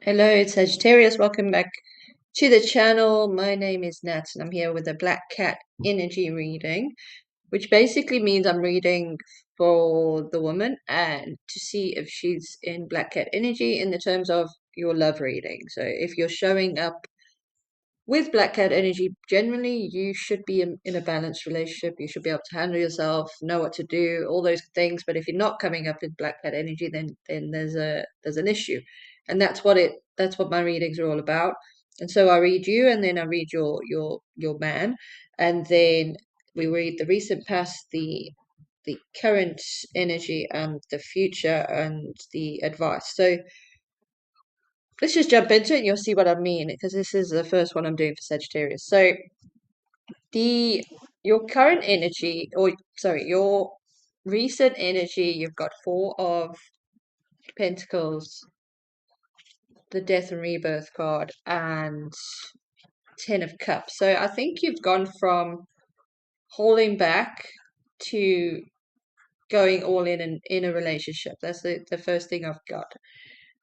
Hello, it's Sagittarius. Welcome back to the channel. My name is Nat, and I'm here with a Black Cat energy reading, which basically means I'm reading for the woman and to see if she's in Black Cat energy in the terms of your love reading. So if you're showing up with Black Cat energy, generally you should be in a balanced relationship. You should be able to handle yourself, know what to do, all those things. But if you're not coming up with Black Cat energy, then there's an issue, and that's what my readings are all about. And so I read you, and then I read your man, and then we read the recent past, the current energy, and the future, and the advice. So let's just jump into it and you'll see what I mean, because this is the first one I'm doing for Sagittarius. So the your current energy, or sorry, your recent energy, you've got Four of Pentacles, the Death and Rebirth card, and Ten of Cups. So I think you've gone from holding back to going all in a relationship. That's the first thing I've got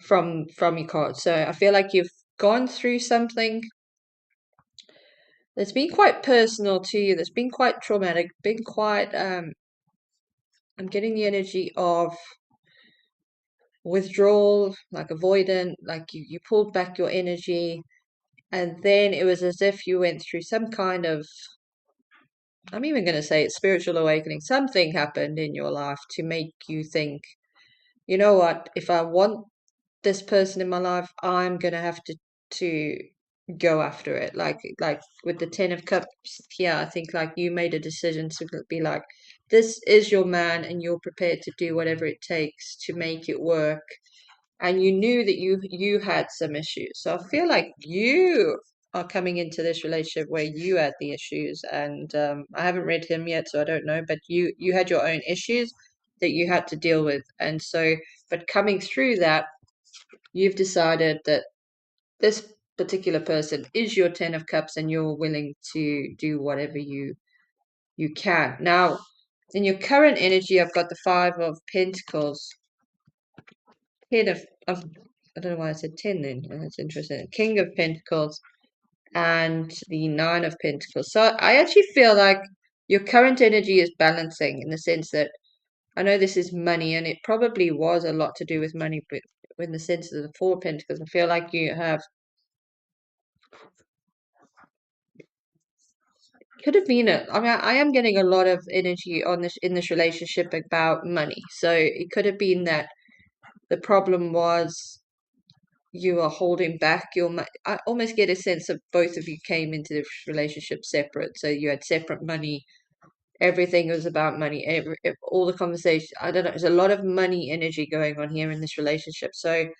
from your card. So I feel like you've gone through something that's been quite personal to you, that's been quite traumatic, been quite I'm getting the energy of withdrawal, like avoidant, like you pulled back your energy, and then it was as if you went through some kind of, I'm even going to say it's spiritual awakening. Something happened in your life to make you think, you know what, if I want this person in my life, I'm going to have to go after it. Like with the Ten of Cups here, I think like you made a decision to be like, this is your man, and you're prepared to do whatever it takes to make it work. And you knew that you had some issues. So I feel like you are coming into this relationship where you had the issues, and I haven't read him yet, so I don't know. But you had your own issues that you had to deal with, and so but coming through that, you've decided that this particular person is your Ten of Cups, and you're willing to do whatever you can. Now, in your current energy, I've got the Five of Pentacles, Ten of I don't know why I said 10 then. That's interesting. King of Pentacles, and the Nine of Pentacles. So I actually feel like your current energy is balancing, in the sense that I know this is money, and it probably was a lot to do with money, but in the sense of the Four of Pentacles, I feel like you have, could have been a, I mean, I am getting a lot of energy on this in this relationship about money. So it could have been that the problem was you are holding back your money. I almost get a sense of both of you came into this relationship separate. So you had separate money. Everything was about money. All the conversation, I don't know, there's a lot of money energy going on here in this relationship. So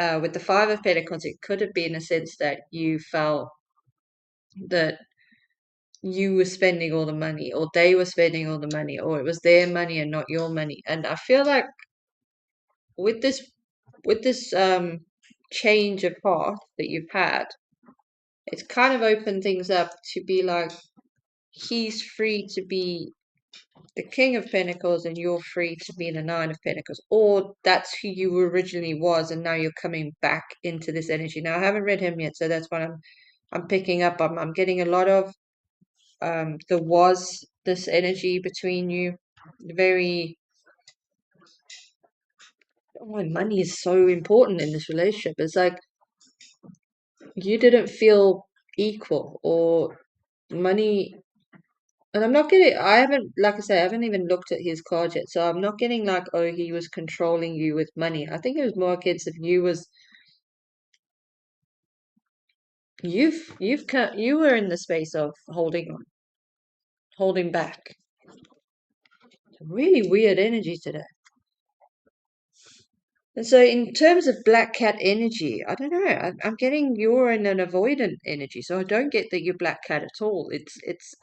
with the Five of Pentacles, it could have been a sense that you felt that you were spending all the money, or they were spending all the money, or it was their money and not your money. And I feel like with this change of path that you've had, it's kind of opened things up to be like, he's free to be the King of Pentacles and you're free to be the Nine of Pentacles, or that's who you originally was, and now you're coming back into this energy. Now I haven't read him yet, so that's what I'm picking up. I'm getting a lot of there was this energy between you, very, oh, money is so important in this relationship. It's like you didn't feel equal, or money. And I'm not getting, I haven't, like I say, I haven't even looked at his card yet, so I'm not getting like, oh, he was controlling you with money. I think it was more a case of you were in the space of holding back. Really weird energy today. And so, in terms of Black Cat energy, I don't know. I'm getting you're in an avoidant energy, so I don't get that you're Black Cat at all. It's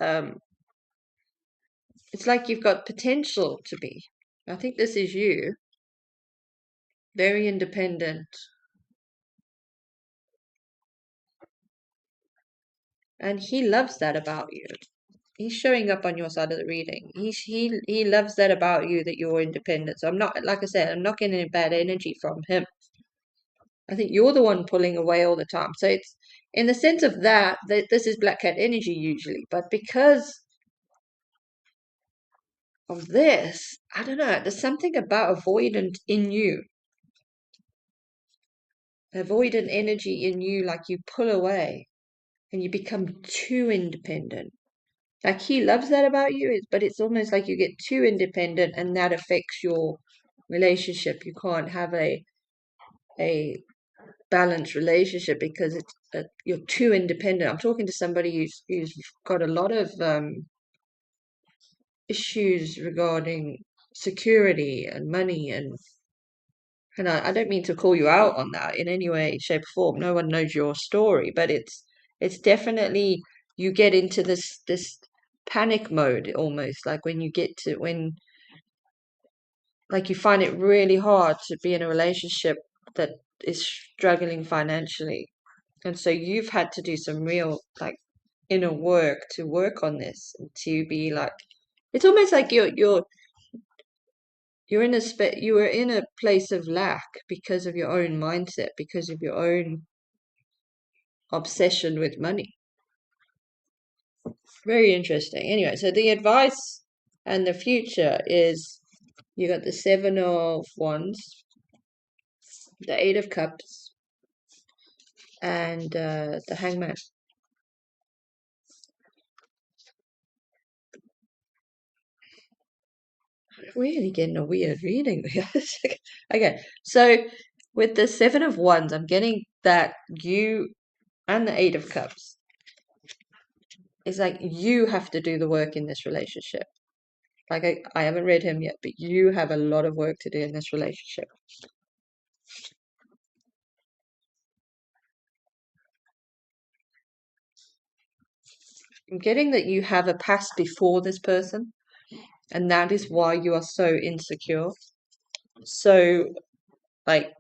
like you've got potential to be. I think this is you, very independent, and he loves that about you. He's showing up on your side of the reading. He loves that about you, that you're independent. So I'm not, like I said, I'm not getting any bad energy from him. I think you're the one pulling away all the time. So it's in the sense of that this is black cat energy usually, but because of this, I don't know, there's something about avoidant in you, avoidant energy in you, like you pull away and you become too independent. Like he loves that about you, but it's almost like you get too independent and that affects your relationship. You can't have a balanced relationship because you're too independent. I'm talking to somebody who's got a lot of issues regarding security and money and I don't mean to call you out on that in any way, shape, or form. No one knows your story, but it's definitely you get into this panic mode almost like when you get to when like you find it really hard to be in a relationship that is struggling financially. And so you've had to do some real like inner work to work on this and to be like it's almost like you're in you were in a place of lack because of your own mindset, because of your own obsession with money. Very interesting. Anyway, so the advice and the future is you got the Seven of Wands, the Eight of Cups, and the Hangman. Really getting a weird reading. Okay, so with the Seven of Wands, I'm getting that you and the Eight of Cups. It's like you have to do the work in this relationship. Like I haven't read him yet, but you have a lot of work to do in this relationship. I'm getting that you have a past before this person, and that is why you are so insecure. So, like,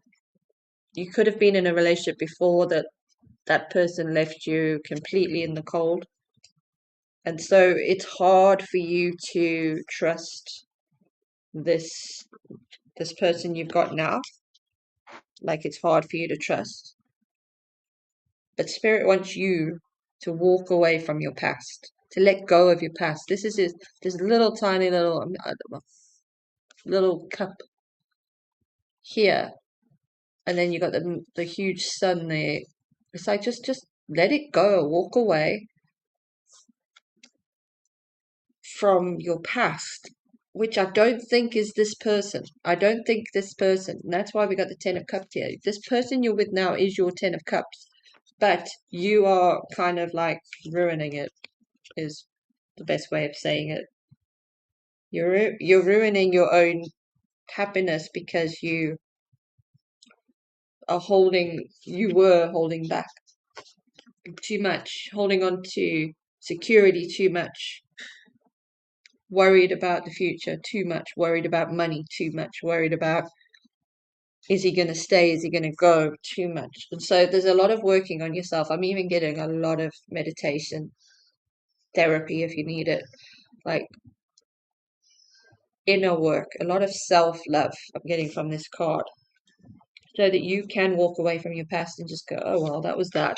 you could have been in a relationship before that person left you completely in the cold. And so it's hard for you to trust this this person you've got now. Like it's hard for you to trust. But Spirit wants you to walk away from your past, to let go of your past. This is this little tiny little cup here, and then you got the huge sun there. It's like just let it go, walk away from your past, which I don't think is this person. I don't think this person. And that's why we got the Ten of Cups here. This person you're with now is your Ten of Cups, but you are kind of like ruining it, is the best way of saying it. You're ruining your own happiness because you were holding back too much, holding on to security too much, worried about the future too much, worried about money too much, worried about is he going to stay, is he going to go too much. And so there's a lot of working on yourself. I'm even getting a lot of meditation therapy if you need it, like inner work, a lot of self-love I'm getting from this card. So that you can walk away from your past and just go, oh, well, that was that.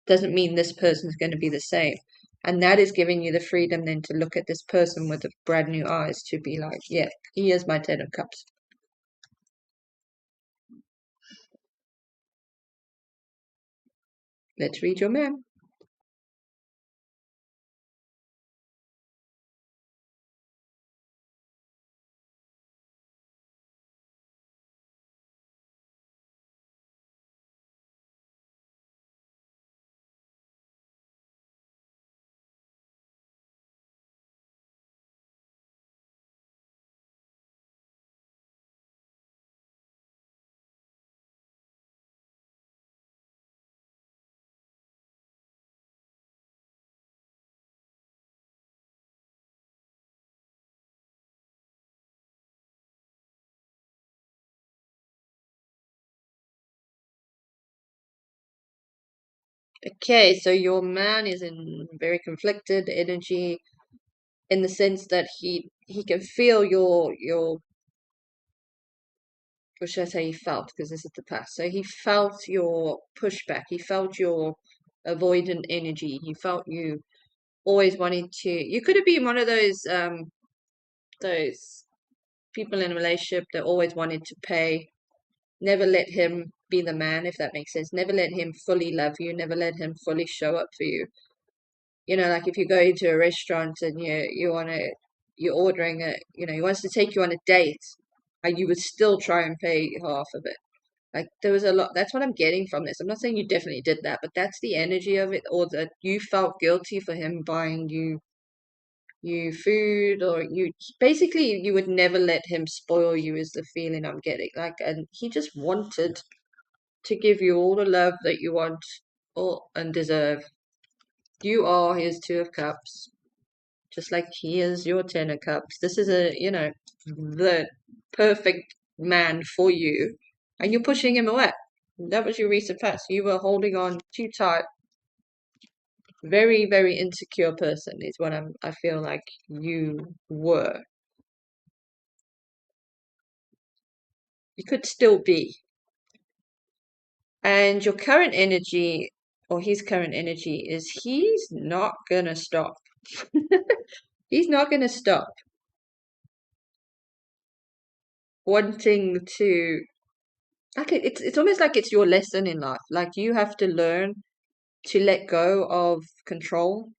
Doesn't mean this person's going to be the same. And that is giving you the freedom then to look at this person with brand new eyes to be like, yeah, he is my Ten of Cups. Let's read your man. Okay, so your man is in very conflicted energy in the sense that he can feel or should I say he felt, because this is the past. So he felt your pushback. He felt your avoidant energy. He felt you always wanting to. You could have been one of those people in a relationship that always wanted to pay. Never let him be the man, if that makes sense. Never let him fully love you. Never let him fully show up for you. You know, like if you go into a restaurant and you're ordering he wants to take you on a date, and you would still try and pay half of it. Like there was a lot. That's what I'm getting from this. I'm not saying you definitely did that, but that's the energy of it, or that you felt guilty for him buying you food, or you basically you would never let him spoil you, is the feeling I'm getting. Like, and he just wanted to give you all the love that you want or and deserve. You are his Two of Cups, just like he is your Ten of Cups. This is the perfect man for you, and you're pushing him away. That was your recent past. You were holding on too tight. Very, very insecure person is what I feel like you were. You could still be. And your current energy, or his current energy, is he's not gonna stop. He's not gonna stop wanting to. Like it's almost like it's your lesson in life. Like you have to learn to let go of control,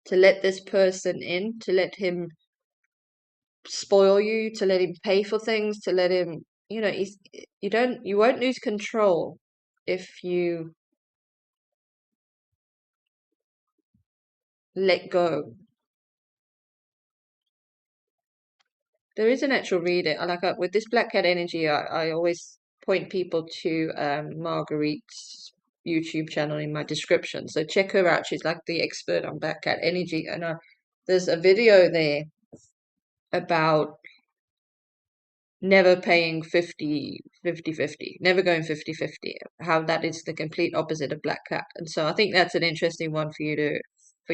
to let this person in, to let him spoil you, to let him pay for things, to let him, you won't lose control if you let go. There is an actual reader. With this Black Cat energy, I always point people to Marguerite's YouTube channel in my description. So check her out. She's like the expert on Black Cat energy, and there's a video there about never paying 50-50, never going 50-50, how that is the complete opposite of Black Cat. And so I think that's an interesting one for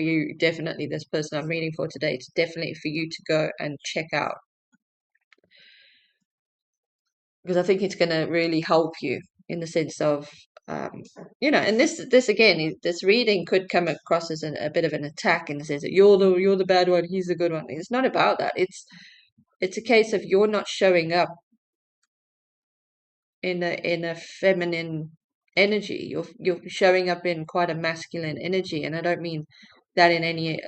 you, definitely this person I'm reading for today, it's definitely for you to go and check out, because I think it's going to really help you in the sense of, and this again, this reading could come across as a bit of an attack in the sense that you're the bad one, he's the good one. It's not about that. It's a case of you're not showing up in a feminine energy. You're showing up in quite a masculine energy, and I don't mean that in any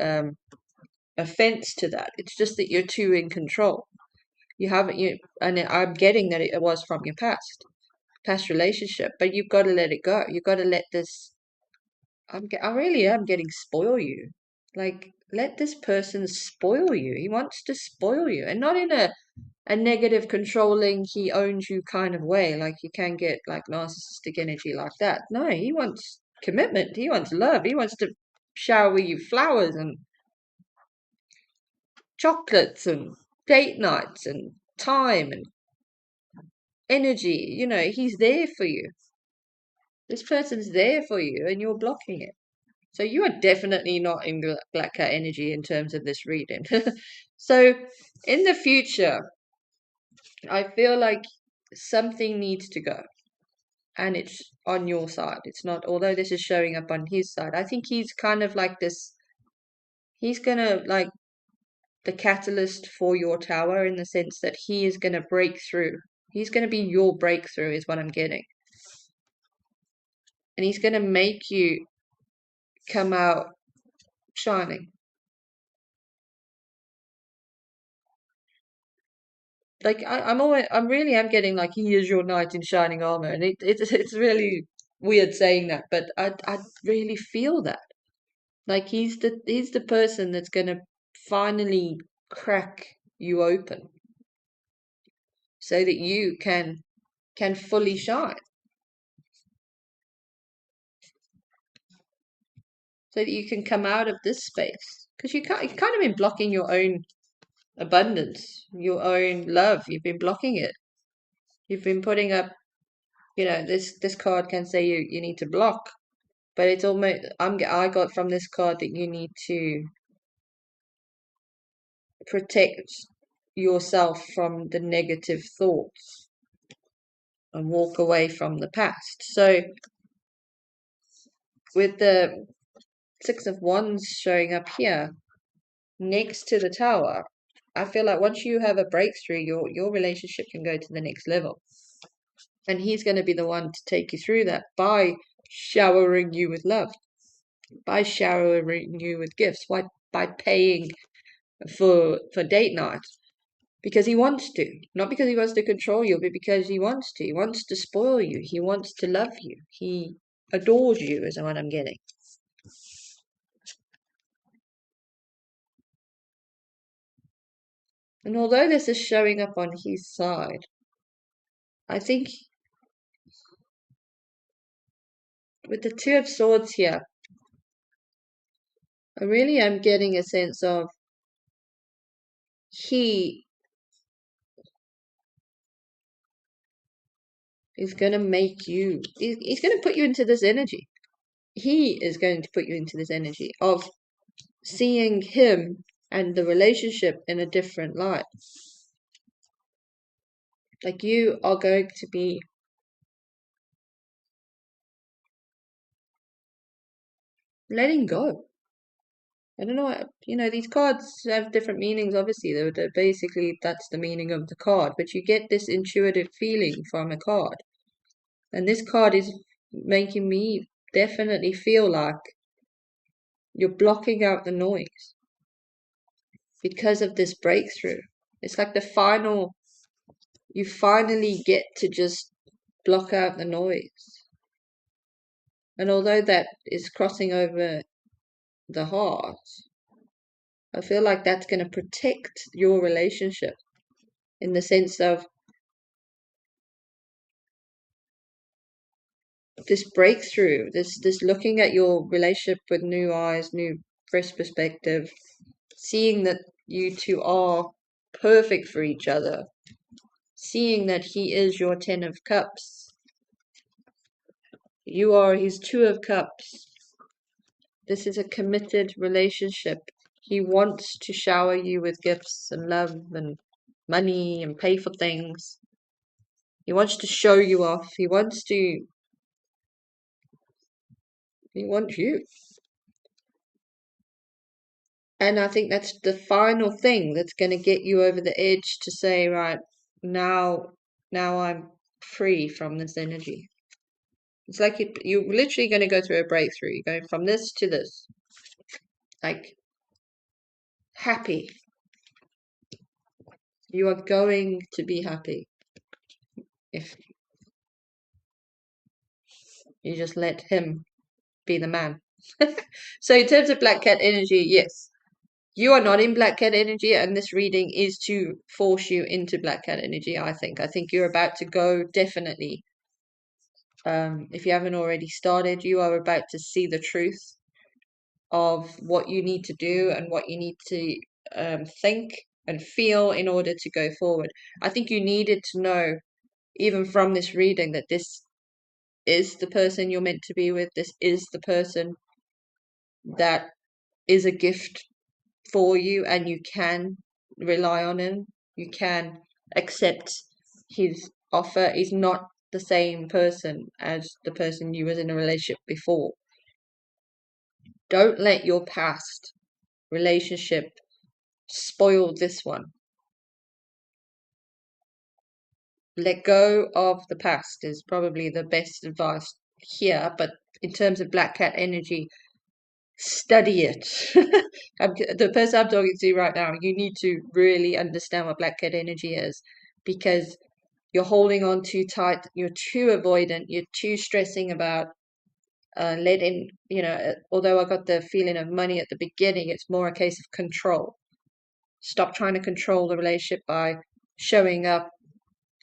offense to that. It's just that you're too in control. You haven't you, and I'm getting that it was from your past relationship, but you've got to let it go. You've got to let this. I really am getting spoil you. Like let this person spoil you. He wants to spoil you, and not in a negative, controlling, he owns you kind of way. Like you can get like narcissistic energy like that. No, he wants commitment. He wants love. He wants to shower you flowers and chocolates and date nights and time and energy. He's there for you. This person's there for you, and you're blocking it. So you are definitely not in the Black Cat energy in terms of this reading. So in the future, I feel like something needs to go, and it's on your side. It's not, although this is showing up on his side. I think he's kind of like this, he's gonna like the catalyst for your tower in the sense that he is gonna break through. He's gonna be your breakthrough, is what I'm getting. And he's gonna make you come out shining. Like I'm really am getting like he is your knight in shining armor, and it's really weird saying that, but I really feel that. Like he's the person that's gonna finally crack you open so that you can fully shine. So that you can come out of this space. Because you've kind of been blocking your own abundance, your own love. You've been blocking it. You've been putting up, this card can say you need to block, but it's almost I got from this card that you need to protect yourself from the negative thoughts. and walk away from the past. So with the Six of Wands showing up here next to the Tower, I feel like once you have a breakthrough, your relationship can go to the next level. And he's going to be the one to take you through that by showering you with love, by showering you with gifts, by paying for date night. Because he wants to. Not because he wants to control you, but because he wants to. He wants to spoil you. He wants to love you. He adores you, is what I'm getting. And although this is showing up on his side, I think with the Two of Swords here, I really am getting a sense of he is going to make you, he's going to put you into this energy. He is going to put you into this energy of seeing him and the relationship in a different light. Like you are going to be letting go. I don't know, these cards have different meanings, obviously. They're basically, that's the meaning of the card. But you get this intuitive feeling from a card. And this card is making me definitely feel like you're blocking out the noise because of this breakthrough. It's like you finally get to just block out the noise. And although that is crossing over the heart, I feel like that's going to protect your relationship in the sense of this breakthrough, this looking at your relationship with new eyes, new fresh perspective, seeing that you two are perfect for each other, seeing that he is your Ten of Cups, you are his Two of Cups. This is a committed relationship. He wants to shower you with gifts and love and money and pay for things. He wants to show you off. He wants you. And I think that's the final thing that's going to get you over the edge to say, right, now I'm free from this energy. It's like you're literally going to go through a breakthrough. You're going from this to this. Like, happy. You are going to be happy if you just let him be the man. So in terms of Black Cat energy, yes. You are not in Black Cat energy, and this reading is to force you into Black Cat energy, I think. I think you're about to go, definitely. If you haven't already started, you are about to see the truth of what you need to do and what you need to think and feel in order to go forward. I think you needed to know, even from this reading, that this is the person you're meant to be with. This is the person that is a gift for you, and you can rely on him. You can accept his offer. He's not the same person as the person you was in a relationship before. Don't let your past relationship spoil this one. Let go of the past is probably the best advice here, but in terms of Black Cat energy, study it. The person I'm talking to right now, you need to really understand what Black Cat energy is, because you're holding on too tight, you're too avoidant, you're too stressing about letting, although I got the feeling of money at the beginning, it's more a case of control. Stop trying to control the relationship by showing up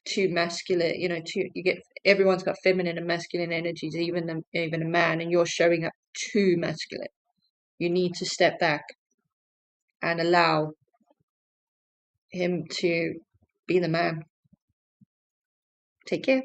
too masculine. Everyone's got feminine and masculine energies, even a man, and you're showing up too masculine. You need to step back and allow him to be the man. Take care.